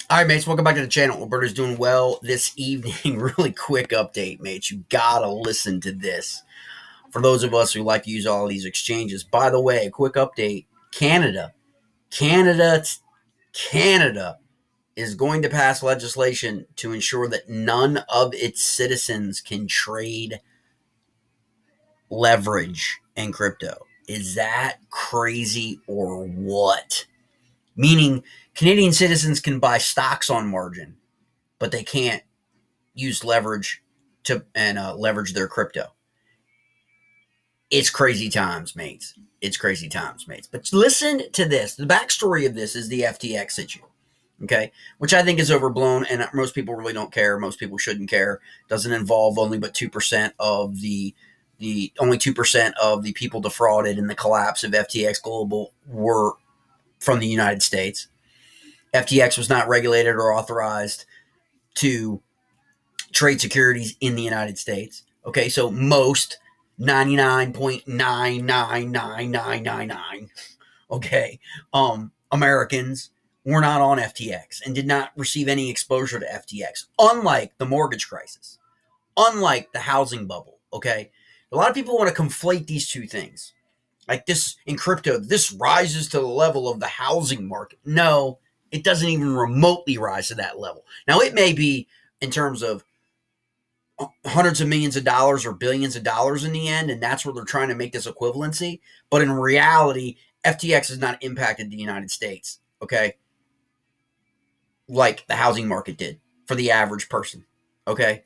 All right, mates, welcome back to the channel. Alberto's doing well this evening. Really quick update, mates. You gotta listen to this. For those of us who like to use all these exchanges, by the way, a quick update. Canada, Canada, Canada is going to pass legislation to ensure that none of its citizens can trade leverage in crypto. Is that crazy or what? Meaning Canadian citizens can buy stocks on margin, but they can't use leverage to leverage their crypto. It's crazy times, mates. It's crazy times, mates. But listen to this. The backstory of this is the FTX issue, okay, which I think is overblown, and most people really don't care. Most people shouldn't care. Doesn't involve only but 2% of the only 2% of the people defrauded in the collapse of FTX Global were from the United States. FTX was not regulated or authorized to trade securities in the United States. Okay, so most 99.999999 okay, Americans were not on FTX and did not receive any exposure to FTX, unlike the mortgage crisis, unlike the housing bubble. Okay, a lot of people want to conflate these two things. Like this in crypto, this rises to the level of the housing market. No, it doesn't even remotely rise to that level. Now, it may be in terms of hundreds of millions of dollars or billions of dollars in the end, and that's where they're trying to make this equivalency. But in reality, FTX has not impacted the United States, okay, like the housing market did for the average person, okay?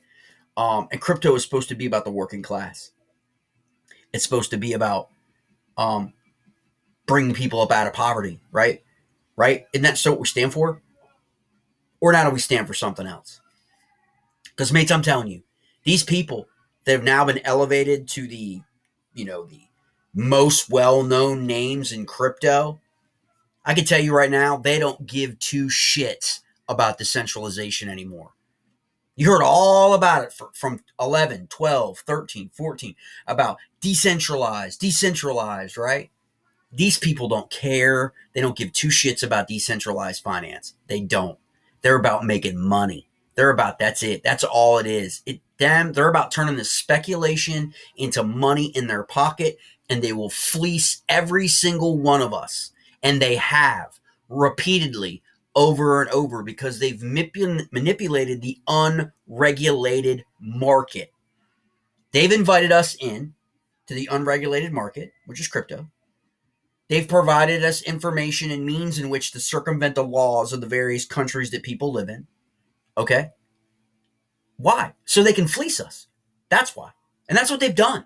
And crypto is supposed to be about the working class. It's supposed to be about bringing people up out of poverty, right? Right? Isn't that so what we stand for? Or now do we stand for something else? Because, mates, I'm telling you, these people that have now been elevated to the most well-known names in crypto, I can tell you right now, they don't give two shits about decentralization anymore. You heard all about it from 11, 12, 13, 14, about decentralized, right? These people don't care. They don't give two shits about decentralized finance. They don't. They're about making money. They're about, that's it. That's all it is. They're about turning the speculation into money in their pocket, and they will fleece every single one of us. And they have repeatedly over and over because they've manipulated the unregulated market. They've invited us in to the unregulated market, which is crypto. They've provided us information and means in which to circumvent the laws of the various countries that people live in. Okay? Why? So they can fleece us. That's why. And that's what they've done.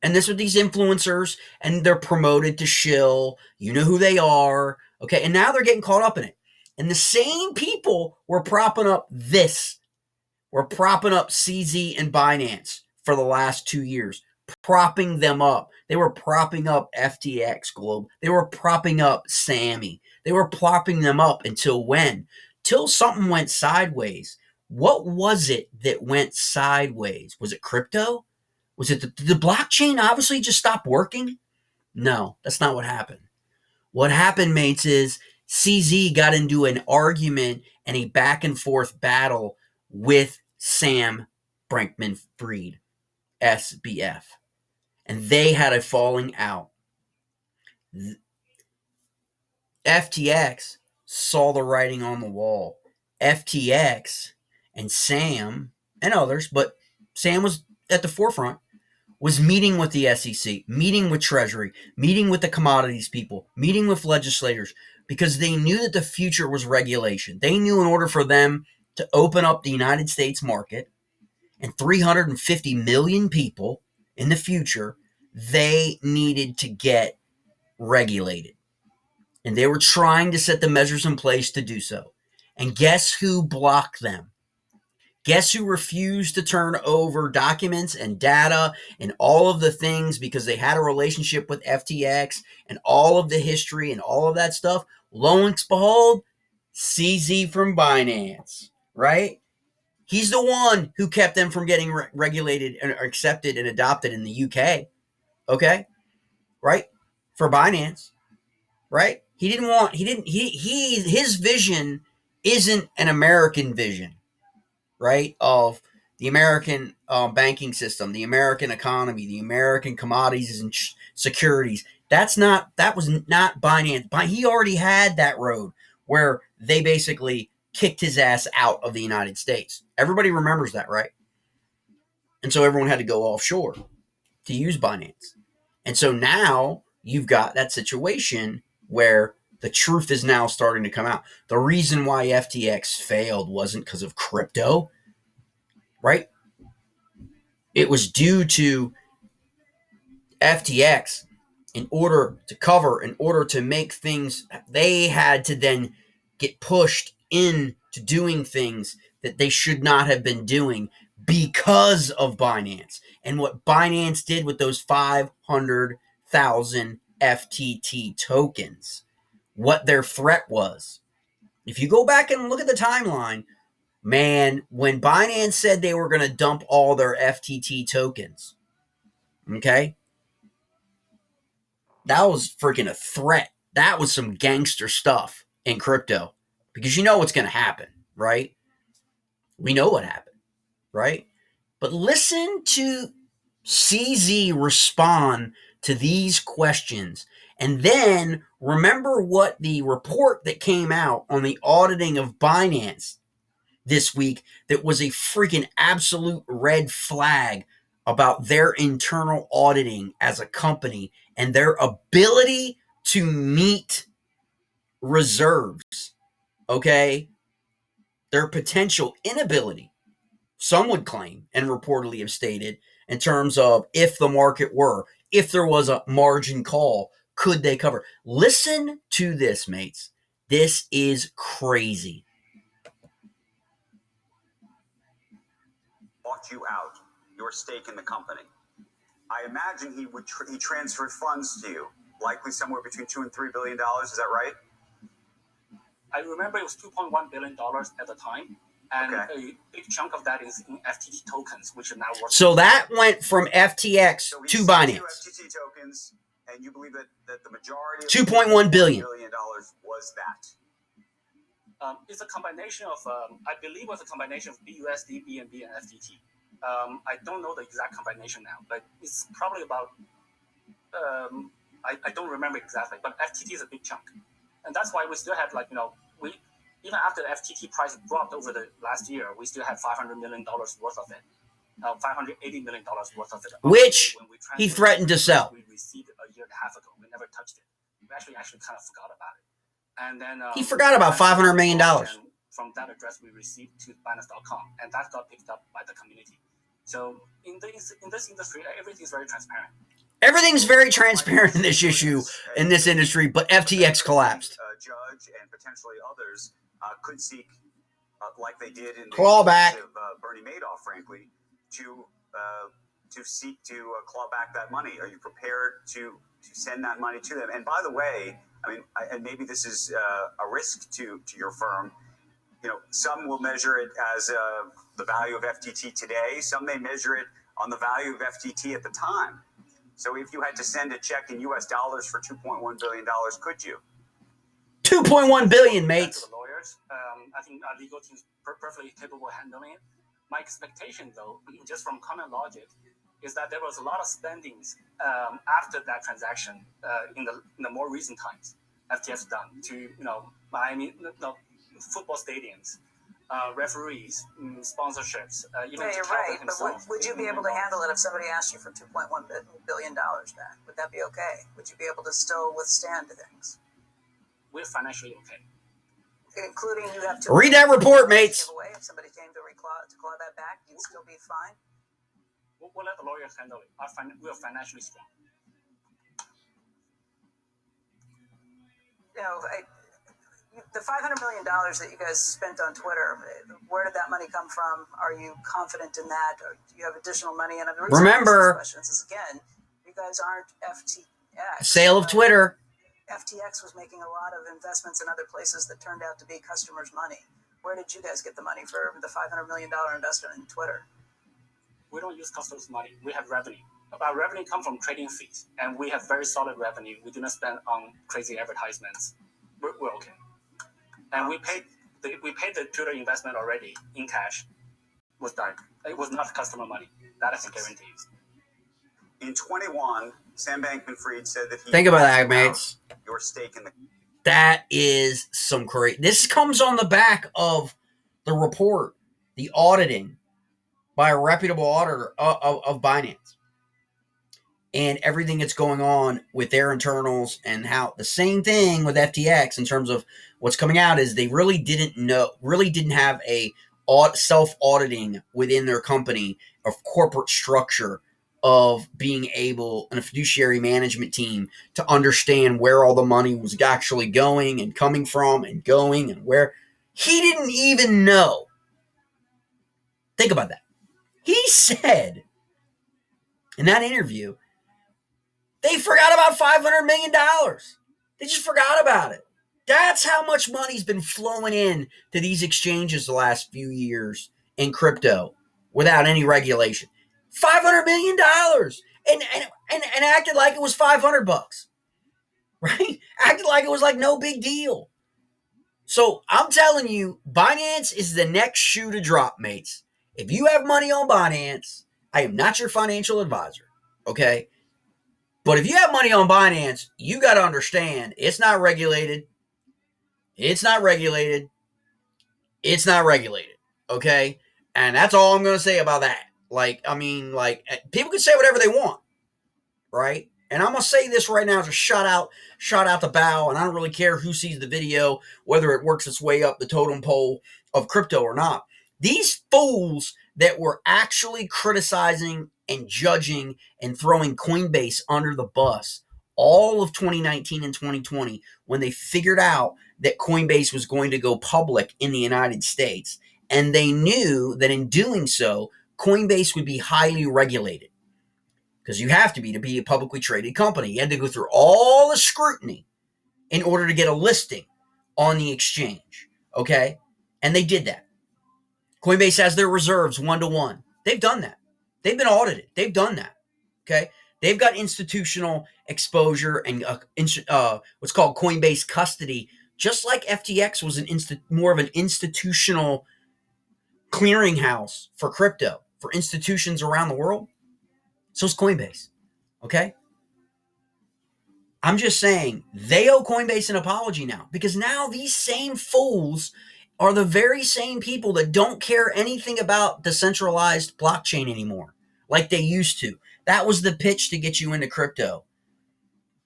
And this with these influencers, and they're promoted to shill. You know who they are. Okay? And now they're getting caught up in it. And the same people were propping up this. Were propping up CZ and Binance for the last 2 years. Propping them up. They were propping up FTX Global. They were propping up Sammy. They were propping them up until when? Till something went sideways. What was it that went sideways? Was it crypto? Was it the blockchain obviously just stopped working? No, that's not what happened. What happened, mates, is CZ got into an argument and a back and forth battle with Sam Bankman-Fried, SBF. And they had a falling out. FTX saw the writing on the wall. FTX and Sam and others, but Sam was at the forefront, was meeting with the SEC, meeting with Treasury, meeting with the commodities people, meeting with legislators, because they knew that the future was regulation. They knew in order for them to open up the United States market and 350 million people in the future, they needed to get regulated. And they were trying to set the measures in place to do so. And guess who blocked them? Guess who refused to turn over documents and data and all of the things because they had a relationship with FTX and all of the history and all of that stuff? Lo and behold, CZ from Binance, right? He's the one who kept them from getting regulated and accepted and adopted in the UK, okay? Right? For Binance, right? His vision isn't an American vision, right, of the American banking system, the American economy, the American commodities and securities. That was not Binance. He already had that road where they basically kicked his ass out of the United States. Everybody remembers that, right? And so everyone had to go offshore to use Binance. And so now you've got that situation where the truth is now starting to come out. The reason why FTX failed wasn't because of crypto, right? It was due to FTX. In order to make things, they had to then get pushed into doing things that they should not have been doing because of Binance. And what Binance did with those 500,000 FTT tokens, what their threat was. If you go back and look at the timeline, man, when Binance said they were going to dump all their FTT tokens, okay, that was freaking a threat. That was some gangster stuff in crypto because you know what's going to happen, right? We know what happened, right? But listen to CZ respond to these questions. And then remember what the report that came out on the auditing of Binance this week that was a freaking absolute red flag about their internal auditing as a company and their ability to meet reserves, okay? Their potential inability, some would claim and reportedly have stated, in terms of if there was a margin call, could they cover? Listen to this, mates. This is crazy. Bought you out your stake in the company. I imagine he transferred funds to you, likely somewhere between $2 and $3 billion. Is that right? I remember it was $2.1 billion at the time, and a big chunk of that is in FTT tokens, which are now worth. So that went from FTX to Binance. FTT tokens, and you believe that the majority of $2.1 billion was that. It's a combination of, I believe it was a combination of BUSD, BNB, and FTT. I don't know the exact combination now, but it's probably about, I don't remember exactly, but FTT is a big chunk. And that's why we still have, even after the FTT price dropped over the last year, we still have $500 million worth of it. $580 million worth of it. Which he threatened to sell. We received it a year and a half ago. We never touched it. We actually kind of forgot about it. And then he forgot about $500 million. From that address we received to Binance.com, and that got picked up by the community. So in this industry, everything's very transparent. Everything's very transparent in this issue, in this industry, but FTX collapsed. Judge and potentially others could seek, like they did in the clawback case of Bernie Madoff, frankly, to seek to claw back that money. Are you prepared to send that money to them? And by the way, I mean, and maybe this is a risk to your firm. You know, some will measure it as the value of FTT today. Some may measure it on the value of FTT at the time. So if you had to send a check in US dollars for $2.1 billion, could you? $2.1 billion, mates. To the lawyers, I think our legal team is perfectly capable of handling it. My expectation, though, just from common logic, is that there was a lot of spendings after that transaction in the more recent times. FTX done to Miami, football stadiums, referees, sponsorships. Even you're right. But would you be able to handle it if somebody asked you for $2.1 billion back? Would that be okay? Would you be able to still withstand things? We're financially okay. Including you have to read that report, mates. Away. If somebody came to claw that back, you'd still be fine. We'll let the lawyers handle it. We are financially strong. The $500 million that you guys spent on Twitter, where did that money come from? Are you confident in that? Or do you have additional money? And the reason remember, questions is, again, you guys aren't FTX. Sale of Twitter. FTX was making a lot of investments in other places that turned out to be customers' money. Where did you guys get the money for the $500 million investment in Twitter? We don't use customers' money. We have revenue. Our revenue comes from trading fees, and we have very solid revenue. We do not spend on crazy advertisements. We're okay. And we paid we paid the Twitter investment already in cash. Was done. It was not customer money. That I can guarantee you. In 21, Sam Bankman-Fried said that he think about that, mates. Your stake in the. That is some crazy. This comes on the back of the report, the auditing by a reputable auditor of Binance, and everything that's going on with their internals, and how the same thing with FTX in terms of what's coming out is they really didn't have a self-auditing within their company of corporate structure of being able, and a fiduciary management team, to understand where all the money was actually going and coming from and going and where. He didn't even know. Think about that. He said in that interview, they forgot about $500 million. They just forgot about it. That's how much money's been flowing in to these exchanges the last few years in crypto without any regulation. $500 million and acted like it was $500, right? Acted like it was like no big deal. So I'm telling you, Binance is the next shoe to drop, mates. If you have money on Binance, I am not your financial advisor, okay? But if you have money on Binance, you got to understand it's not regulated. It's not regulated. It's not regulated, okay? And that's all I'm going to say about that. People can say whatever they want, right? And I'm going to say this right now as a shout out the bow, and I don't really care who sees the video, whether it works its way up the totem pole of crypto or not. These fools that were actually criticizing and judging and throwing Coinbase under the bus all of 2019 and 2020, when they figured out that Coinbase was going to go public in the United States, and they knew that in doing so, Coinbase would be highly regulated, because you have to be a publicly traded company. You had to go through all the scrutiny in order to get a listing on the exchange, okay? And they did that. Coinbase has their reserves 1-to-1. They've done that. They've been audited. They've done that, okay? They've got institutional exposure and what's called Coinbase custody, just like FTX was more of an institutional clearinghouse for crypto for institutions around the world. So is Coinbase, okay? I'm just saying they owe Coinbase an apology now, because now these same fools are the very same people that don't care anything about decentralized blockchain anymore, like they used to. That was the pitch to get you into crypto.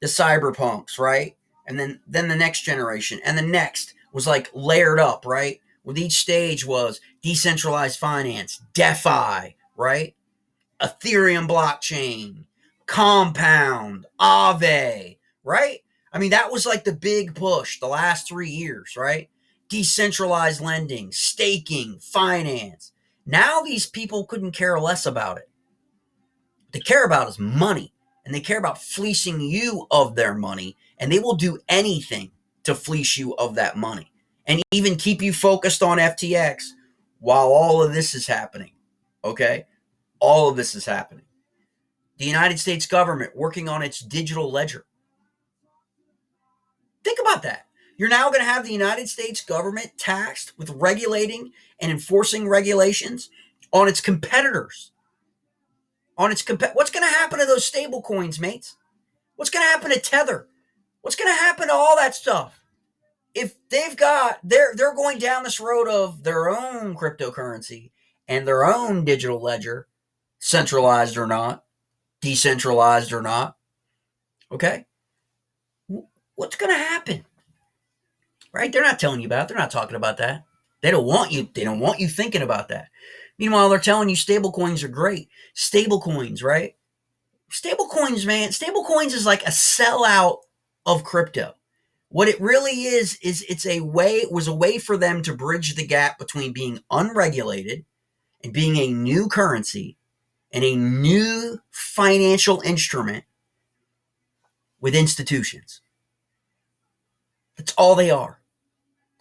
The cyberpunks, right? And then the next generation. And the next was like layered up, right? With each stage was decentralized finance, DeFi, right? Ethereum blockchain, Compound, Aave, right? I mean, that was like the big push the last 3 years, right? Decentralized lending, staking, finance. Now these people couldn't care less about it. What they care about is money, and they care about fleecing you of their money, and they will do anything to fleece you of that money and even keep you focused on FTX while all of this is happening, okay? All of this is happening. The United States government working on its digital ledger. Think about that. You're now going to have the United States government taxed with regulating and enforcing regulations on its competitors. What's going to happen to those stable coins, mates? What's going to happen to Tether? What's going to happen to all that stuff? If they're going down this road of their own cryptocurrency and their own digital ledger, centralized or not, decentralized or not, okay? What's going to happen? Right? They're not telling you about it. They're not talking about that. They don't want you thinking about that. Meanwhile, they're telling you stablecoins are great. Stablecoins, right? Stablecoins, man. Stablecoins is like a sellout of crypto. What it really is it was a way for them to bridge the gap between being unregulated and being a new currency and a new financial instrument with institutions. That's all they are.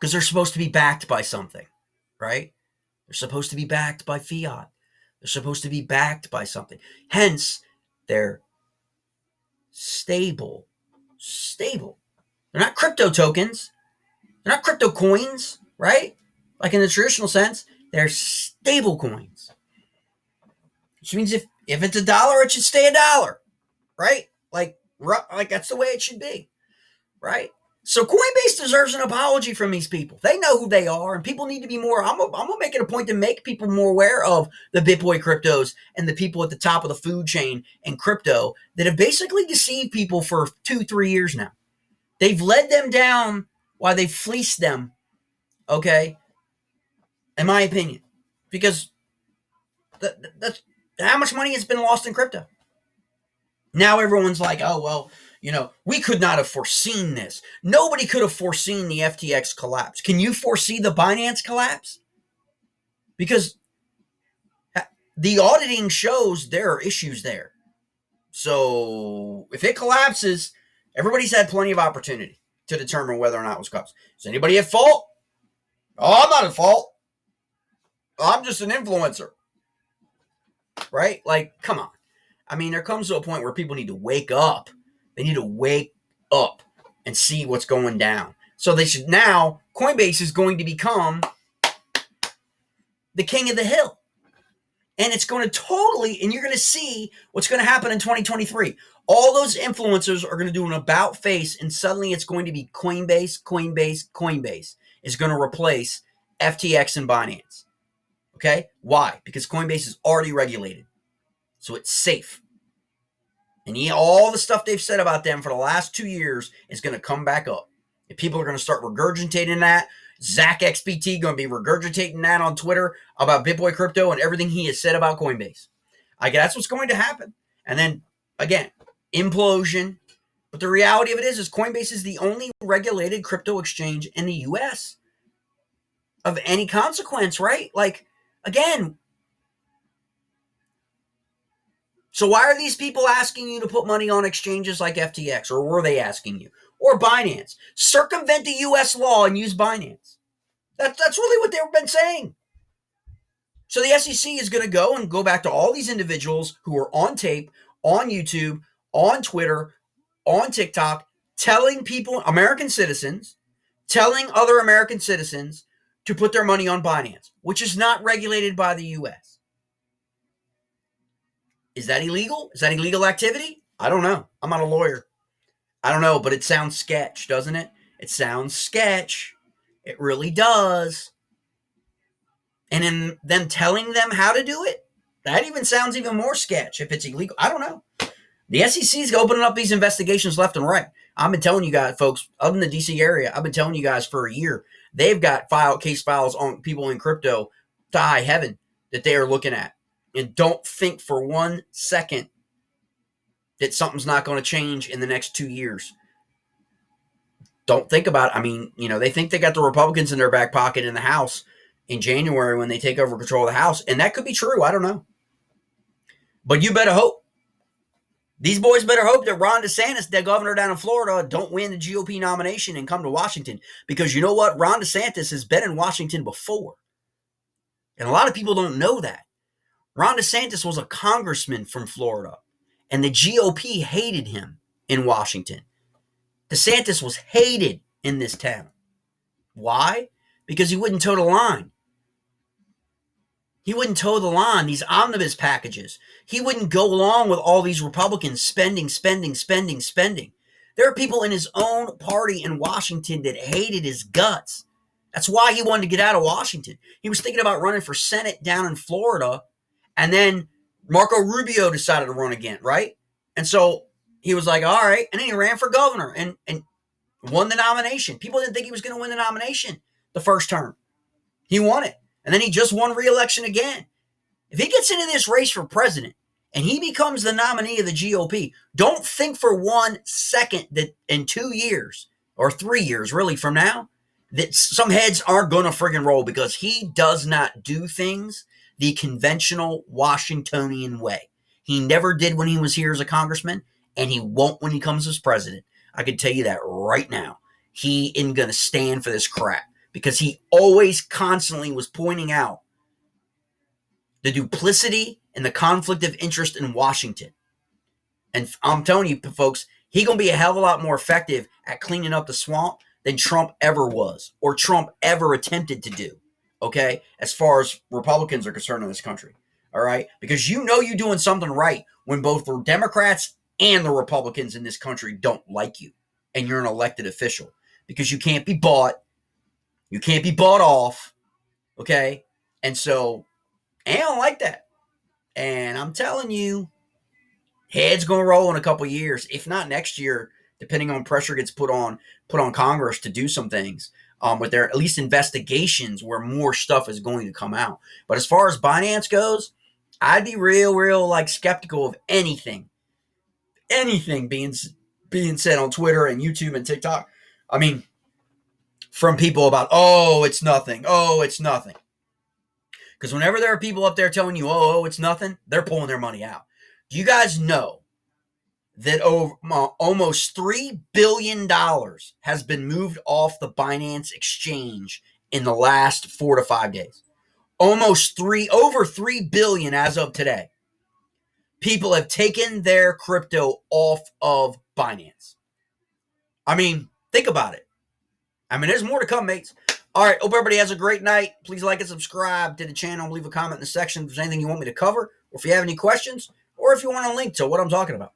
Because they're supposed to be backed by something, right? They're supposed to be backed by fiat. They're supposed to be backed by something. Hence, they're stable. They're not crypto tokens. They're not crypto coins, right? Like in the traditional sense, they're stable coins. Which means if it's $1, it should stay $1, right? Like that's the way it should be, right? So Coinbase deserves an apology from these people. They know who they are, and people need to be more. I'm gonna make it a point to make people more aware of the BitBoy cryptos and the people at the top of the food chain in crypto that have basically deceived people for 2-3 years now. They've led them down while they've fleeced them. Okay, in my opinion, because that's how much money has been lost in crypto. Now everyone's like, oh, well, we could not have foreseen this. Nobody could have foreseen the FTX collapse. Can you foresee the Binance collapse? Because the auditing shows there are issues there. So if it collapses, everybody's had plenty of opportunity to determine whether or not it was collapsed. Is anybody at fault? Oh, I'm not at fault. I'm just an influencer. Right? Like, come on. I mean, there comes to a point where people need to wake up. They need to wake up and see what's going down. So they should now, Coinbase is going to become the king of the hill. And it's going to totally, and you're going to see what's going to happen in 2023. All those influencers are going to do an about face, and suddenly it's going to be Coinbase is going to replace FTX and Binance. Okay? Why? Because Coinbase is already regulated. So it's safe. And all the stuff they've said about them for the last 2 years is going to come back up. And people are going to start regurgitating that. Zach XBT going to be regurgitating that on Twitter about BitBoy Crypto and everything he has said about Coinbase. I guess that's what's going to happen. And then, again, implosion. But the reality of it is Coinbase is the only regulated crypto exchange in the U.S. of any consequence, right? Like, again, so why are these people asking you to put money on exchanges like FTX, or were they asking you? Or Binance? Circumvent the U.S. law and use Binance. That's really what they've been saying. So the SEC is going to go back to all these individuals who are on tape, on YouTube, on Twitter, on TikTok, telling people, American citizens, telling other American citizens to put their money on Binance, which is not regulated by the U.S. Is that illegal? Is that illegal activity? I don't know. I'm not a lawyer. I don't know, but it sounds sketch, doesn't it? It sounds sketch. It really does. And in them telling them how to do it, that even sounds even more sketch if it's illegal. I don't know. The SEC is opening up these investigations left and right. I've been telling you guys, folks, up in the D.C. area, I've been telling you guys for a year, they've got case files on people in crypto to high heaven that they are looking at. And don't think for 1 second that something's not going to change in the next 2 years. Don't think about it. I mean, they think they got the Republicans in their back pocket in the House in January when they take over control of the House. And that could be true. I don't know. But you better hope. These boys better hope that Ron DeSantis, the governor down in Florida, don't win the GOP nomination and come to Washington. Because you know what? Ron DeSantis has been in Washington before. And a lot of people don't know that. Ron DeSantis was a congressman from Florida, and the GOP hated him in Washington. DeSantis was hated in this town. Why? Because he wouldn't toe the line. He wouldn't toe the line, these omnibus packages. He wouldn't go along with all these Republicans spending. There are people in his own party in Washington that hated his guts. That's why he wanted to get out of Washington. He was thinking about running for Senate down in Florida. And then Marco Rubio decided to run again, right? And so he was like, all right. And then he ran for governor and won the nomination. People didn't think he was going to win the nomination the first term. He won it. And then he just won re-election again. If he gets into this race for president and he becomes the nominee of the GOP, don't think for 1 second that in 2 years or 3 years really from now that some heads aren't going to friggin' roll, because he does not do things the conventional Washingtonian way. He never did when he was here as a congressman, and he won't when he comes as president. I can tell you that right now. He isn't going to stand for this crap, because he always constantly was pointing out the duplicity and the conflict of interest in Washington. And I'm telling you, folks, he's going to be a hell of a lot more effective at cleaning up the swamp than Trump ever was, or Trump ever attempted to do. okay, as far as Republicans are concerned in this country, all right? Because you know you're doing something right when both the Democrats and the Republicans in this country don't like you and you're an elected official, because you can't be bought. You can't be bought off, okay? And so, I don't like that. And I'm telling you, heads going to roll in a couple years, if not next year, depending on pressure gets put on Congress to do some things with their at least investigations where more stuff is going to come out. But as far as Binance goes, I'd be real like skeptical of anything being said on Twitter and YouTube and TikTok. I mean, from people about, oh, it's nothing. Oh, it's nothing. Because whenever there are people up there telling you, oh, it's nothing, they're pulling their money out. Do you guys know that almost $3 billion has been moved off the Binance exchange in the last 4 to 5 days? Over $3 billion as of today. People have taken their crypto off of Binance. I mean, think about it. I mean, there's more to come, mates. All right, hope everybody has a great night. Please like and subscribe to the channel. Leave a comment in the section if there's anything you want me to cover, or if you have any questions, or if you want a link to what I'm talking about.